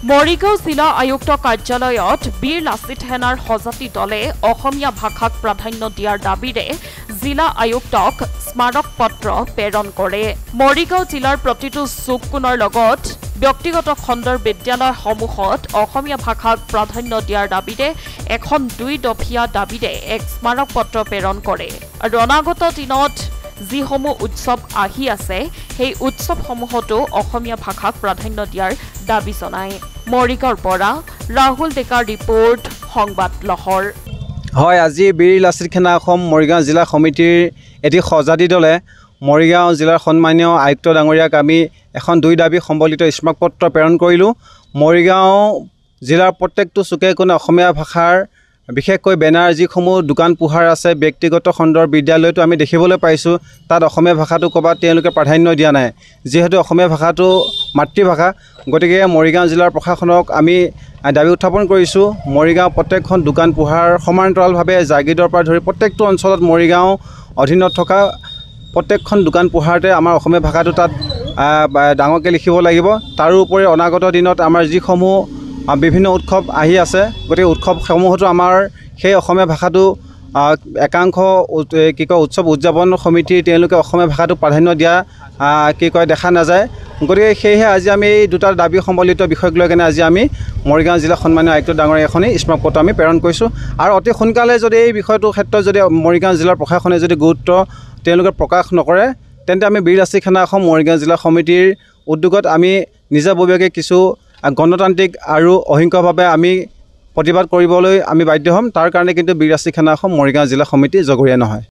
মৰিগাঁও জিলা আয়ুক্ত কাৰ্যালয়ত বীৰ লাচিত সেনাৰ সজাতি দলে অসমীয়া ভাষাক প্ৰাধান্য দিয়াৰ দাবীৰে জিলা আয়ুক্তক স্মাৰক পত্ৰ প্ৰেৰণ কৰে। মৰিগাঁও জিলাৰ প্ৰতিটো চুককোণৰ লগত ব্যক্তিগত খণ্ডৰ বিদ্যালয়সমূহত অসমীয়া ভাষাক প্ৰাধান্য দিয়াৰ দাবীৰে এখন 2 দফীয়া দাবীৰে এক স্মাৰক পত্ৰ প্ৰেৰণ কৰে আৰু অনাগত দিনত যিসমূহ উৎসৱ আহি আছে সেই উৎসৱসমূহতো অসমীয়া ভাষাক প্ৰাধান্য দিয়াৰ দাবী জনায়। মৰিগাঁৱৰ পৰা ৰাহুল ডেকাৰ ৰিপৰ্ট সংবাদ লহৰ। হয়, আজি বীৰ লাচিত সেনা অসম মৰিগাঁও জিলা সমিতিৰ এটি সজাতি দলে মৰিগাঁও জিলাৰ সন্মানীয় আয়ুক্ত ডাঙৰীয়াক আমি এখন 2 দাবী সম্বলিত স্মাৰক পত্ৰ প্ৰেৰণ কৰিলোঁ। মৰিগাঁও জিলাৰ প্ৰত্যেকটো চুকে কোণে অসমীয়া ভাষাৰ বিশেষকৈ বেনাৰ যিসমূহ দোকান পোহাৰ আছে ব্যক্তিগত খণ্ডৰ বিদ্যালয়তো আমি দেখিবলৈ পাইছোঁ, তাত অসমীয়া ভাষাটো ক'ৰবাত তেওঁলোকে প্ৰাধান্য দিয়া নাই। যিহেতু অসমীয়া ভাষাটো মাতৃভাষা, গতিকে মৰিগাঁও জিলাৰ প্ৰশাসনক আমি দাবী উত্থাপন কৰিছোঁ। মৰিগাঁও প্ৰত্যেকখন দোকান পোহাৰ সমান্তৰালভাৱে জাগিৰৰ পৰা ধৰি প্ৰত্যেকটো অঞ্চলত মৰিগাঁও অধীনত থকা প্ৰত্যেকখন দোকান পোহাৰতে আমাৰ অসমীয়া ভাষাটো তাত ডাঙৰকৈ লিখিব লাগিব। তাৰোপৰি অনাগত দিনত আমাৰ যিসমূহ বিভিন্ন উৎসৱ আহি আছে, গতিকে উৎসৱসমূহতো আমাৰ সেই অসমীয়া ভাষাটো একাংশ উৎসৱ উদযাপন সমিতিৰ তেওঁলোকে অসমীয়া ভাষাটো প্ৰাধান্য দিয়া দেখা নাযায়। গতিকে সেয়েহে আজি আমি এই 2টা দাবী সম্বলিত বিষয়ক লৈ কেনে আজি আমি মৰিগাঁও জিলা সন্মানীয় আয়ুক্ত ডাঙৰীয়া এখনেই স্মাৰক পত্ৰ আমি প্ৰেৰণ কৰিছোঁ আৰু অতি সোনকালে যদি এই বিষয়টোৰ ক্ষেত্ৰত যদি মৰিগাঁও জিলাৰ প্ৰশাসনে যদি গুৰুত্ব তেওঁলোকে প্ৰকাশ নকৰে, তেন্তে আমি বীৰ লাচিত সেনা অসম মৰিগাঁও জিলা সমিতিৰ উদ্যোগত আমি নিজাববীয়াকৈ কিছু গণতান্ত্ৰিক আৰু অহিংসভাৱে আমি প্ৰতিবাদ কৰিবলৈ আমি বাধ্য হ'ম। তাৰ কাৰণে কিন্তু বীৰ লাচিত সেনা অসম মৰিগাঁও জিলা সমিতি জগৰীয়া নহয়।